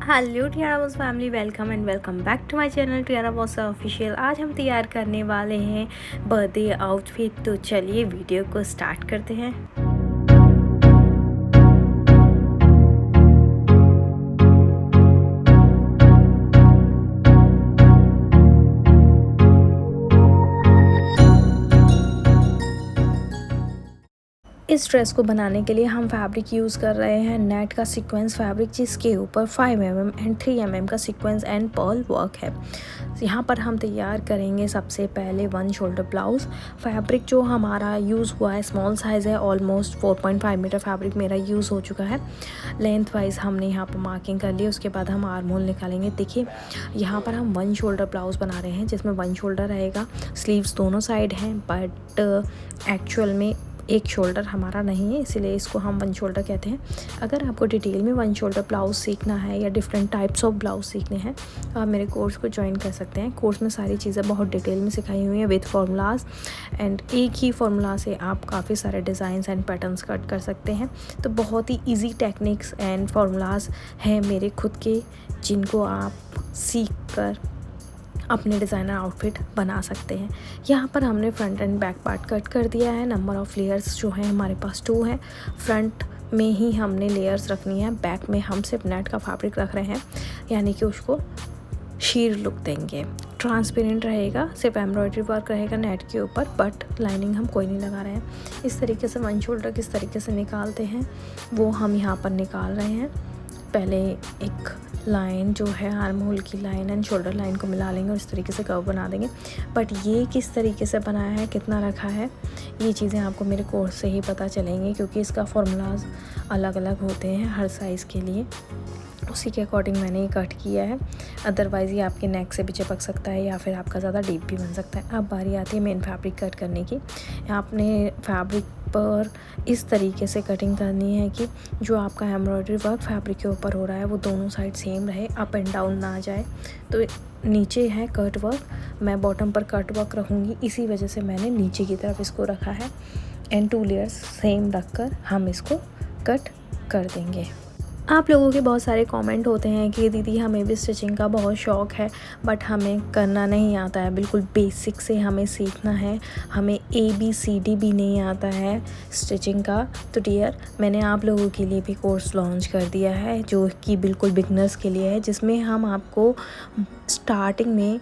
Hello Tiara Boss family, welcome and welcome back to my channel Tiara Boss official. आज हम तैयार करने वाले हैं बर्थडे आउटफिट, तो चलिए वीडियो को स्टार्ट करते हैं। इस ड्रेस को बनाने के लिए हम फैब्रिक यूज़ कर रहे हैं नेट का सीक्वेंस फैब्रिक, जिसके ऊपर 5 mm एंड 3 mm का सीक्वेंस एंड पर्ल वर्क है। यहाँ पर हम तैयार करेंगे सबसे पहले 1 शोल्डर ब्लाउज़। फैब्रिक जो हमारा यूज़ हुआ है स्मॉल साइज़ है, ऑलमोस्ट 4.5 मीटर फैब्रिक मेरा यूज़ हो चुका है। लेंथ वाइज हमने यहाँ पर मार्किंग कर ली, उसके बाद हम आर्म होल निकालेंगे। देखिए यहाँ पर हम 1 शोल्डर ब्लाउज़ बना रहे हैं, जिसमें 1 शोल्डर रहेगा, स्लीव्स दोनों साइड हैं, बट एक्चुअल में एक शोल्डर हमारा नहीं है, इसीलिए इसको हम 1 शोल्डर कहते हैं। अगर आपको डिटेल में 1 शोल्डर ब्लाउज़ सीखना है या डिफरेंट टाइप्स ऑफ ब्लाउज सीखने हैं तो आप मेरे कोर्स को ज्वाइन कर सकते हैं। कोर्स में सारी चीज़ें बहुत डिटेल में सिखाई हुई हैं विद फार्मूलाज, एंड एक ही फार्मूला से आप काफ़ी सारे डिज़ाइंस एंड पैटर्न्स कट कर सकते हैं। तो बहुत ही ईजी टेक्निक्स एंड फार्मूलाज हैं मेरे खुद के, जिनको आप सीख कर अपने डिज़ाइनर आउटफिट बना सकते हैं। यहाँ पर हमने front end back part cut कर दिया है। नंबर ऑफ़ लेयर्स जो है हमारे पास 2 है। फ्रंट में ही हमने लेयर्स रखनी है, बैक में हम सिर्फ नेट का फैब्रिक रख रहे हैं, यानी कि उसको शीर लुक देंगे। ट्रांसपेरेंट रहेगा, सिर्फ एम्ब्रॉयडरी वर्क रहेगा नेट के ऊपर, बट लाइनिंग हम कोई नहीं लगा रहे हैं। इस तरीके से 1 शोल्डर किस तरीके से निकालते हैं वो हम यहाँ पर निकाल रहे हैं। पहले एक लाइन जो है आर्म होल की लाइन एंड शोल्डर लाइन को मिला लेंगे और इस तरीके से कर्व बना देंगे। बट ये किस तरीके से बनाया है, कितना रखा है, ये चीज़ें आपको मेरे कोर्स से ही पता चलेंगी, क्योंकि इसका फॉर्मूलाज अलग अलग होते हैं हर साइज़ के लिए। उसी के अकॉर्डिंग मैंने ये कट किया है। अदरवाइज़ ये आपके नेक से भी चिपक सकता है या फिर आपका ज़्यादा डीप भी बन सकता है। अब बारी आती है मेन फैब्रिक कट करने की। आपने फैब्रिक पर इस तरीके से कटिंग करनी है कि जो आपका एम्ब्रॉयडरी वर्क फैब्रिक के ऊपर हो रहा है वो दोनों साइड सेम रहे, अप एंड डाउन ना जाए। तो नीचे है कट वर्क, मैं बॉटम पर कट वर्क रखूँगी, इसी वजह से मैंने नीचे की तरफ इसको रखा है। एंड 2 लेयर्स सेम रख कर हम इसको कट कर देंगे। आप लोगों के बहुत सारे कमेंट होते हैं कि दीदी हमें भी स्टिचिंग का बहुत शौक़ है, बट हमें करना नहीं आता है, बिल्कुल बेसिक से हमें सीखना है, हमें ABCD भी नहीं आता है स्टिचिंग का। तो डियर, मैंने आप लोगों के लिए भी कोर्स लॉन्च कर दिया है, जो कि बिल्कुल बिगनर्स के लिए है, जिसमें हम आपको स्टार्टिंग में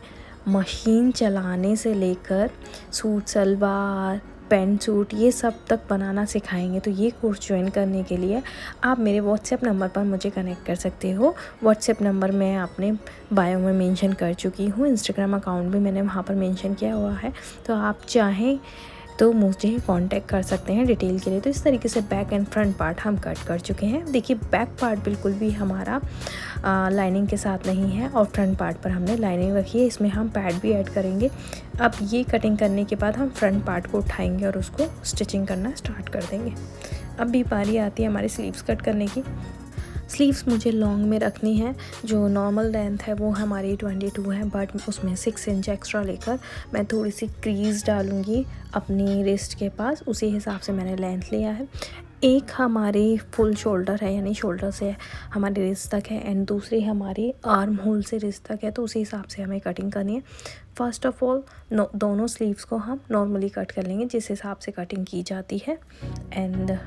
मशीन चलाने से लेकर सूट सलवार पैंट सूट ये सब तक बनाना सिखाएंगे। तो ये कोर्स ज्वाइन करने के लिए आप मेरे व्हाट्सएप नंबर पर मुझे कनेक्ट कर सकते हो। व्हाट्सएप नंबर मैं अपने बायो में मेंशन कर चुकी हूँ, इंस्टाग्राम अकाउंट भी मैंने वहाँ पर मेंशन किया हुआ है, तो आप चाहें तो मुझे कांटेक्ट कर सकते हैं डिटेल के लिए। तो इस तरीके से बैक एंड फ्रंट पार्ट हम कट कर चुके हैं। देखिए बैक पार्ट बिल्कुल भी हमारा लाइनिंग के साथ नहीं है, और फ्रंट पार्ट पर हमने लाइनिंग रखी है, इसमें हम पैड भी ऐड करेंगे। अब ये कटिंग करने के बाद हम फ्रंट पार्ट को उठाएंगे और उसको स्टिचिंग करना स्टार्ट कर देंगे। अब भी बारी आती है हमारी स्लीव्स कट करने की। स्लीव्स मुझे लॉन्ग में रखनी है। जो नॉर्मल लेंथ है वो हमारी 22 है, बट उसमें 6 इंच एक्स्ट्रा लेकर मैं थोड़ी सी क्रीज़ डालूँगी अपनी रिस्ट के पास, उसी हिसाब से मैंने लेंथ लिया है। एक हमारी फुल शोल्डर है, यानी शोल्डर से हमारी रिस्ट तक है, एंड दूसरी हमारी आर्म होल से रिस्ट तक है, तो उसी हिसाब से हमें कटिंग करनी है। फर्स्ट ऑफ ऑल दोनों स्लीव्स को हम नॉर्मली कट कर लेंगे, जिस हिसाब से कटिंग की जाती है। एंड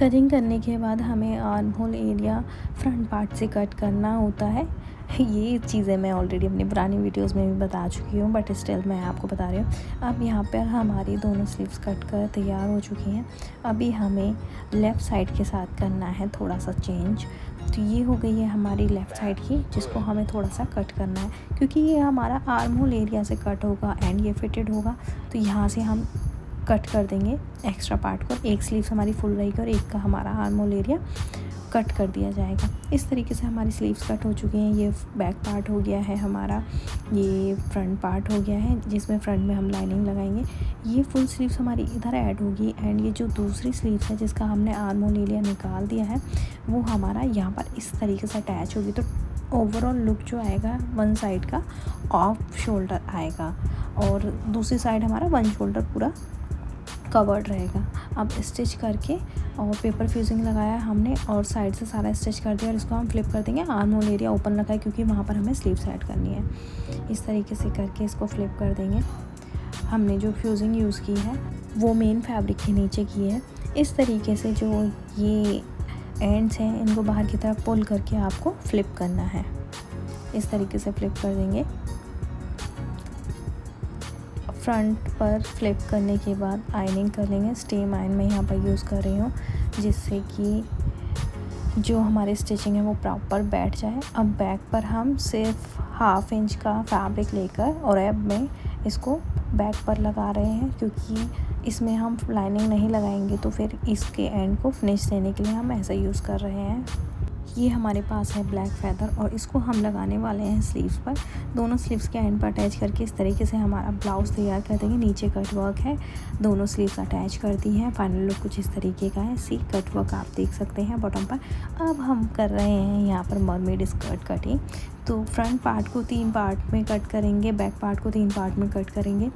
कटिंग करने के बाद हमें arm hole area front part से कट करना होता है। ये चीज़ें मैं ऑलरेडी अपनी पुरानी वीडियोस में भी बता चुकी हूँ, बट स्टिल मैं आपको बता रही हूँ। अब यहाँ पर हमारी दोनों स्लीव्स कट कर तैयार हो चुकी हैं। अभी हमें लेफ़्ट साइड के साथ करना है थोड़ा सा चेंज। तो ये हो गई है हमारी लेफ़्ट साइड की, जिसको हमें थोड़ा सा कट करना है, क्योंकि ये हमारा आर्म होल एरिया से कट होगा एंड ये फिटेड होगा, तो यहाँ से हम कट कर देंगे एक्स्ट्रा पार्ट को। एक स्लीव्स हमारी फुल रहेगी और एक का हमारा आर्म होल एरिया कट कर दिया जाएगा। इस तरीके से हमारी स्लीव्स कट हो चुकी हैं। ये बैक पार्ट हो गया है हमारा, ये फ्रंट पार्ट हो गया है, जिसमें फ्रंट में हम लाइनिंग लगाएंगे। ये फुल स्लीव्स हमारी इधर ऐड होगी, एंड ये जो दूसरी स्लीव्स है जिसका हमने आर्म होल एरिया निकाल दिया है वो हमारा यहाँ पर इस तरीके से अटैच होगी। तो ओवरऑल लुक जो आएगा 1 साइड का ऑफ शोल्डर आएगा, और दूसरी साइड हमारा 1 शोल्डर पूरा कवर्ड रहेगा। अब स्टिच करके और पेपर फ्यूजिंग लगाया हमने और साइड से सारा स्टिच कर दिया और इसको हम फ्लिप कर देंगे। आर्म होल एरिया ओपन रखा है क्योंकि वहाँ पर हमें स्लीव्स ऐड करनी है। इस तरीके से करके इसको फ्लिप कर देंगे। हमने जो फ्यूजिंग यूज़ की है वो मेन फैब्रिक के नीचे की है। इस तरीके से जो ये एंड्स हैं इनको बाहर की तरफ पुल करके आपको फ्लिप करना है। इस तरीके से फ्लिप कर देंगे। फ्रंट पर फ्लिप करने के बाद आयनिंग कर लेंगे। स्टीम आयन मैं यहाँ पर यूज़ कर रही हूँ जिससे कि जो हमारी स्टिचिंग है वो प्रॉपर बैठ जाए। अब बैक पर हम सिर्फ 1/2 इंच का फैब्रिक लेकर और अब में इसको बैक पर लगा रहे हैं क्योंकि इसमें हम लाइनिंग नहीं लगाएंगे तो फिर इसके एंड को फिनिश देने के लिए हम ऐसा यूज़ कर रहे हैं। ये हमारे पास है ब्लैक फैदर और इसको हम लगाने वाले हैं स्लीव्स पर। दोनों स्लीव्स के एंड पर अटैच करके इस तरीके से हमारा ब्लाउज़ तैयार कर देंगे। नीचे कट वर्क है, दोनों स्लीव्स अटैच कर दी हैं। फाइनल लुक कुछ इस तरीके का है। सी कट वर्क आप देख सकते हैं बॉटम पर। अब हम कर रहे हैं यहाँ पर मरमेड स्कर्ट कटिंग। तो फ्रंट पार्ट को 3 पार्ट में कट करेंगे, बैक पार्ट को 3 पार्ट में कट करेंगे।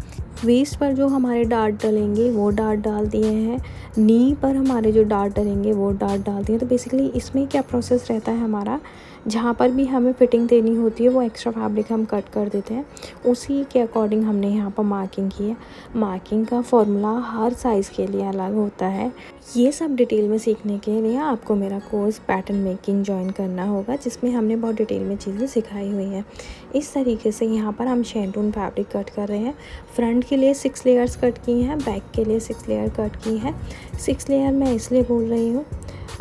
वेस्ट पर जो हमारे डार्ट डलेंगे वो डार्ट डाल दिए हैं। नी पर हमारे जो डार्ट डलेंगे वो डार्ट डाल दिए। तो बेसिकली इसमें क्या प्रोसेस रहता है हमारा, जहाँ पर भी हमें फिटिंग देनी होती है वो एक्स्ट्रा फैब्रिक हम कट कर देते हैं। उसी के अकॉर्डिंग हमने यहाँ पर मार्किंग की है। मार्किंग का फॉर्मूला हर साइज़ के लिए अलग होता है। ये सब डिटेल में सीखने के लिए आपको मेरा कोर्स पैटर्न मेकिंग ज्वाइन करना होगा जिसमें हमने बहुत डिटेल में चीज़ें सिखाई हुई हैं। इस तरीके से यहाँ पर हम शेंटून फैब्रिक कट कर रहे हैं। फ्रंट के लिए 6 लेयर्स कट की हैं, बैक के लिए 6 लेयर कट की है। 6 लेयर मैं इसलिए बोल रही हूँ,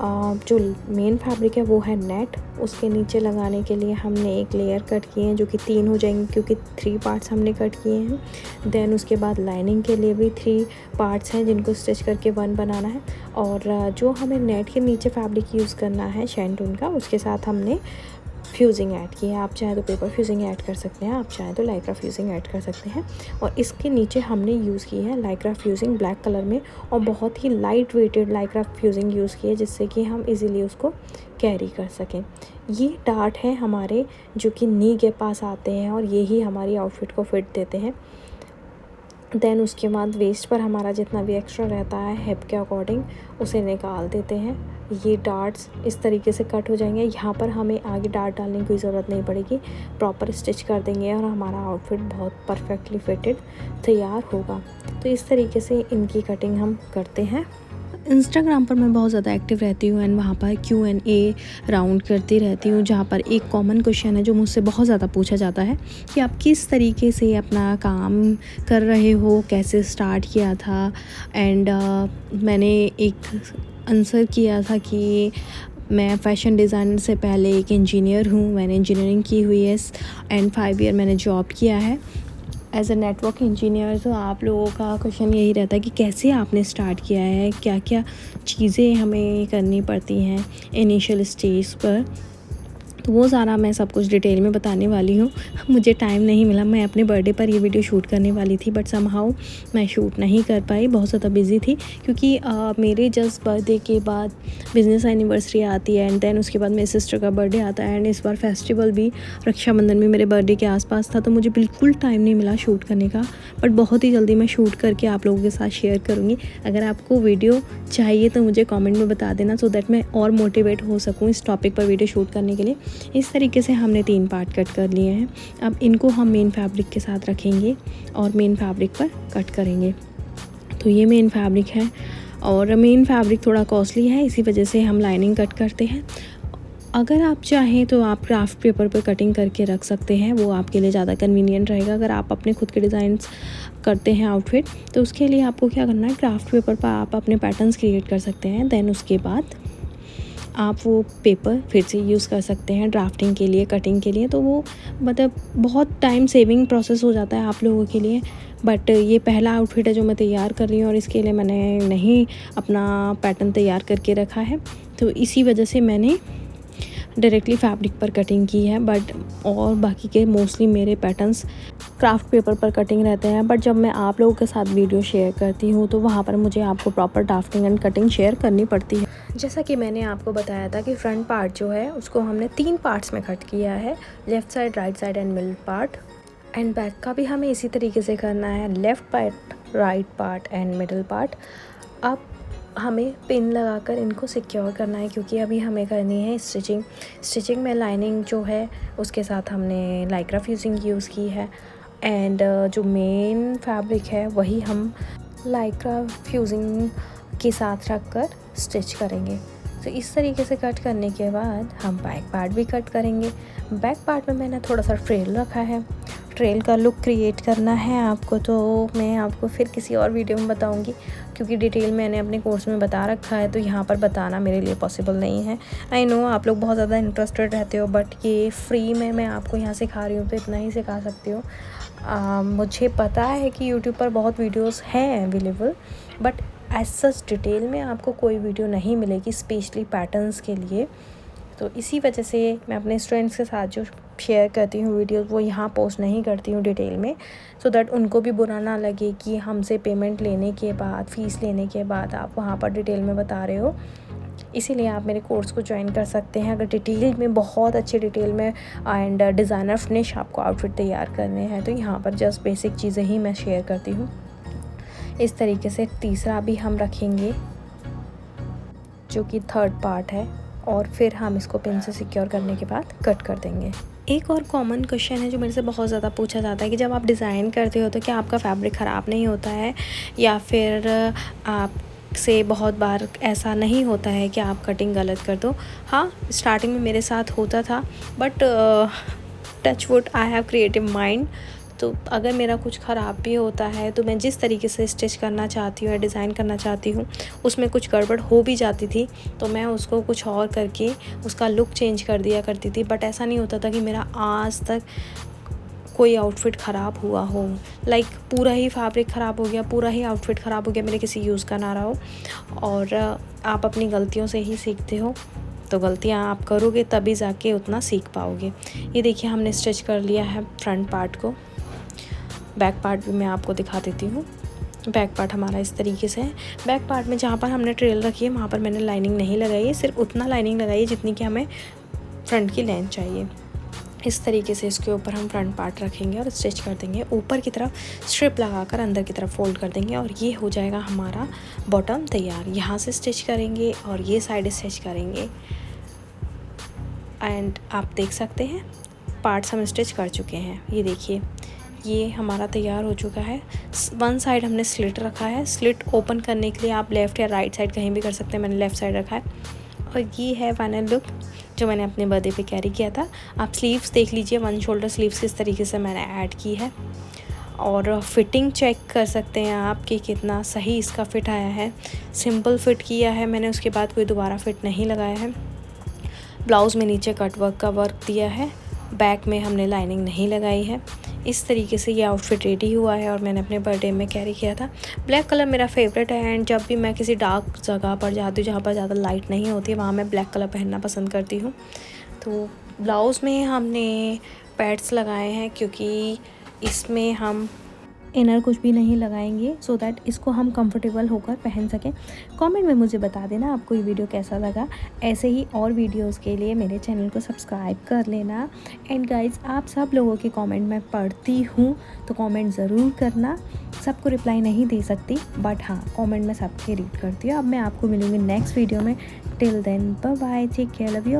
जो मेन फैब्रिक है वो है नेट, उसके नीचे लगाने के लिए हमने 1 लेयर कट किए हैं जो कि 3 हो जाएंगे क्योंकि 3 पार्ट्स हमने कट किए हैं। देन उसके बाद लाइनिंग के लिए भी 3 पार्ट्स हैं जिनको स्टिच करके 1 बनाना है। और जो हमें नेट के नीचे फैब्रिक यूज़ करना है शेंटून का, उसके साथ हमने फ्यूजिंग ऐड की है। आप चाहे तो पेपर फ्यूजिंग ऐड कर सकते हैं, आप चाहे तो लाइक्रा फ्यूजिंग ऐड कर सकते हैं। और इसके नीचे हमने यूज़ की है लाइक्रा फ्यूजिंग ब्लैक कलर में और बहुत ही light weighted lycra fusing use की है जिससे कि हम इजीली उसको कैरी कर सकें। ये डार्ट हैं हमारे जो कि नी के पास आते हैं और यही हमारी आउटफिट को फिट देते हैं। देन उसके बाद वेस्ट पर हमारा जितना भी एक्स्ट्रा रहता है हिप के अकॉर्डिंग उसे निकाल देते हैं। ये डार्ट्स इस तरीके से कट हो जाएंगे। यहाँ पर हमें आगे डार्ट डालने की ज़रूरत नहीं पड़ेगी, प्रॉपर स्टिच कर देंगे और हमारा आउटफिट बहुत परफेक्टली फिटेड तैयार होगा। तो इस तरीके से इनकी कटिंग हम करते हैं। इंस्टाग्राम पर मैं बहुत ज़्यादा एक्टिव रहती हूँ एंड वहाँ पर Q&A राउंड करती रहती हूँ जहाँ पर एक कॉमन क्वेश्चन है जो मुझसे बहुत ज़्यादा पूछा जाता है कि आप किस तरीके से अपना काम कर रहे हो, कैसे स्टार्ट किया था। एंड मैंने एक आंसर किया था कि मैं फ़ैशन डिज़ाइनर से पहले एक इंजीनियर हूँ, मैंने इंजीनियरिंग की हुई है एंड 5 ईयर मैंने जॉब किया है एज अ नेटवर्क इंजीनियर। तो आप लोगों का क्वेश्चन यही रहता है कि कैसे आपने स्टार्ट किया है, क्या क्या चीज़ें हमें करनी पड़ती हैं इनिशियल स्टेज पर। तो वो सारा मैं सब कुछ डिटेल में बताने वाली हूँ। मुझे टाइम नहीं मिला, मैं अपने बर्थडे पर ये वीडियो शूट करने वाली थी बट समहाउ मैं शूट नहीं कर पाई, बहुत ज़्यादा बिज़ी थी क्योंकि मेरे जस्ट बर्थडे के बाद बिज़नेस एनिवर्सरी आती है एंड देन उसके बाद मेरी सिस्टर का बर्थडे आता है एंड इस बार फेस्टिवल भी रक्षाबंधन भी मेरे बर्थडे के आसपास था। तो मुझे बिल्कुल टाइम नहीं मिला शूट करने का, बट बहुत ही जल्दी मैं शूट करके आप लोगों के साथ शेयर करूँगी। अगर आपको वीडियो चाहिए तो मुझे कॉमेंट में बता देना सो दैट मैं और मोटिवेट हो सकूँ इस टॉपिक पर वीडियो शूट करने के लिए। इस तरीके से हमने 3 पार्ट कट कर लिए हैं। अब इनको हम मेन फैब्रिक के साथ रखेंगे और मेन फैब्रिक पर कट करेंगे। तो ये मेन फैब्रिक है और मेन फैब्रिक थोड़ा कॉस्टली है, इसी वजह से हम लाइनिंग कट करते हैं। अगर आप चाहें तो आप क्राफ्ट पेपर पर कटिंग करके रख सकते हैं, वो आपके लिए ज़्यादा कन्वीनियंट रहेगा। अगर आप अपने खुद के डिज़ाइंस करते हैं आउटफिट तो उसके लिए आपको क्या करना है, क्राफ्ट पेपर पर आप अपने पैटर्न्स क्रिएट कर सकते हैं। देन उसके बाद आप वो पेपर फिर से यूज़ कर सकते हैं ड्राफ्टिंग के लिए, कटिंग के लिए। तो वो मतलब बहुत टाइम सेविंग प्रोसेस हो जाता है आप लोगों के लिए। बट ये पहला आउटफिट है जो मैं तैयार कर रही हूँ और इसके लिए मैंने नहीं अपना पैटर्न तैयार करके रखा है, तो इसी वजह से मैंने डायरेक्टली फैब्रिक पर कटिंग की है। बट और बाकी के मोस्टली मेरे पैटर्न्स क्राफ्ट पेपर पर कटिंग रहते हैं। बट जब मैं आप लोगों के साथ वीडियो शेयर करती हूँ तो वहाँ पर मुझे आपको proper drafting and cutting share करनी पड़ती है। जैसा कि मैंने आपको बताया था कि फ्रंट पार्ट जो है उसको हमने 3 पार्ट्स में कट किया है, left side, right side and middle part. And back का भी हमें इसी तरीके से करना है, left part, right part and middle part. अब हमें पिन लगाकर इनको सिक्योर करना है, क्योंकि अभी हमें करनी है स्टिचिंग में लाइनिंग जो है उसके साथ हमने लाइक्रा फ्यूजिंग यूज़ की है, एंड जो मेन फैब्रिक है वही हम लाइक्रा फ्यूजिंग के साथ रख कर स्टिच करेंगे। तो इस तरीके से कट करने के बाद हम बैक पार्ट भी कट करेंगे। बैक पार्ट में मैंने थोड़ा सा ट्रेल रखा है, ट्रेल का लुक क्रिएट करना है आपको, तो मैं आपको फिर किसी और वीडियो में बताऊंगी, क्योंकि डिटेल मैंने अपने कोर्स में बता रखा है, तो यहाँ पर बताना मेरे लिए पॉसिबल नहीं है। आई नो आप लोग बहुत ज़्यादा इंटरेस्टेड रहते हो, बट ये फ्री में मैं आपको यहाँ सिखा रही हूँ तो इतना ही सिखा सकती हूँ। मुझे पता है कि यूट्यूब पर बहुत वीडियोस हैं available, but as such detail में आपको कोई वीडियो नहीं मिलेगी स्पेशली पैटर्न्स के लिए। तो इसी वजह से मैं अपने स्टूडेंट्स के साथ जो शेयर करती हूँ वीडियोस वो यहाँ पोस्ट नहीं करती हूँ डिटेल में, सो दैट उनको भी बुरा ना लगे कि हमसे पेमेंट लेने के बाद, फ़ीस लेने के बाद आप वहाँ पर डिटेल में बता रहे हो। इसीलिए आप मेरे कोर्स को ज्वाइन कर सकते हैं अगर डिटेल में, बहुत अच्छी डिटेल में एंड डिज़ाइनर फिनिश आपको आउटफिट तैयार करने हैं। तो यहाँ पर जस्ट बेसिक चीज़ें ही मैं शेयर करती हूँ। इस तरीके से तीसरा भी हम रखेंगे जो कि थर्ड पार्ट है, और फिर हम इसको पिन से सिक्योर करने के बाद कट कर देंगे। एक और कॉमन क्वेश्चन है जो मेरे से बहुत ज़्यादा पूछा जाता है कि जब आप डिज़ाइन करते हो तो क्या आपका फैब्रिक ख़राब नहीं होता है, या फिर आप से बहुत बार ऐसा नहीं होता है कि आप कटिंग गलत कर दो। हाँ, स्टार्टिंग में मेरे साथ होता था, but touch would I have creative mind. तो अगर मेरा कुछ ख़राब भी होता है तो मैं जिस तरीके से स्टिच करना चाहती हूँ या डिज़ाइन करना चाहती हूँ उसमें कुछ गड़बड़ हो भी जाती थी, तो मैं उसको कुछ और करके उसका लुक चेंज कर दिया करती थी। बट ऐसा नहीं होता था कि मेरा आज तक कोई आउटफिट ख़राब हुआ हो, लाइक पूरा ही फैब्रिक ख़राब हो गया, पूरा ही आउटफिट ख़राब हो गया मेरे किसी यूज़ का ना रहा हो। और आप अपनी गलतियों से ही सीखते हो, तो गलतियाँ आप करोगे तभी जाके उतना सीख पाओगे। ये देखिए हमने स्टिच कर लिया है फ्रंट पार्ट को। बैक पार्ट भी मैं आपको दिखा देती हूँ। बैक पार्ट हमारा इस तरीके से है। बैक पार्ट में जहाँ पर हमने ट्रेल रखी है वहाँ पर मैंने लाइनिंग नहीं लगाई है, सिर्फ उतना लाइनिंग लगाई है जितनी कि हमें फ्रंट की लेंथ चाहिए। इस तरीके से इसके ऊपर हम फ्रंट पार्ट रखेंगे और स्टिच कर देंगे। ऊपर की तरफ स्ट्रिप लगाकर अंदर की तरफ फोल्ड कर देंगे और ये हो जाएगा हमारा बॉटम तैयार। यहाँ से स्टिच करेंगे और ये साइड स्टिच करेंगे, एंड आप देख सकते हैं पार्ट्स हम स्टिच कर चुके हैं। ये देखिए ये हमारा तैयार हो चुका है। वन साइड हमने स्लिट रखा है। स्लिट ओपन करने के लिए आप लेफ़्ट या राइट साइड कहीं भी कर सकते हैं, मैंने लेफ़्ट साइड रखा है। और ये है फाइनल लुक जो मैंने अपने बर्थडे पे कैरी किया था। आप स्लीव्स देख लीजिए, वन शोल्डर स्लीव्स किस तरीके से मैंने ऐड की है, और फिटिंग चेक कर सकते हैं आप कि कितना सही इसका फ़िट आया है। सिंपल फ़िट किया है मैंने, उसके बाद कोई दोबारा फ़िट नहीं लगाया है। ब्लाउज़ में नीचे कट वर्क का वर्क दिया है, बैक में हमने लाइनिंग नहीं लगाई है। इस तरीके से ये आउटफिट रेडी हुआ है और मैंने अपने बर्थडे में कैरी किया था। ब्लैक कलर मेरा फेवरेट है, एंड जब भी मैं किसी डार्क जगह पर जाती हूँ जहाँ पर ज़्यादा लाइट नहीं होती है वहाँ मैं ब्लैक कलर पहनना पसंद करती हूँ। तो ब्लाउज़ में हमने पैड्स लगाए हैं क्योंकि इसमें हम इनर कुछ भी नहीं लगाएंगे, सो दैट इसको हम कंफर्टेबल होकर पहन सकें। कमेंट में मुझे बता देना आपको ये वीडियो कैसा लगा। ऐसे ही और वीडियोस के लिए मेरे चैनल को सब्सक्राइब कर लेना। एंड गाइज, आप सब लोगों के कमेंट मैं पढ़ती हूँ, तो कमेंट ज़रूर करना। सबको रिप्लाई नहीं दे सकती, बट हाँ कमेंट में सबके रीड करती हूँ। अब मैं आपको मिलूँगी नेक्स्ट वीडियो में। Till then bye bye, take care, love you.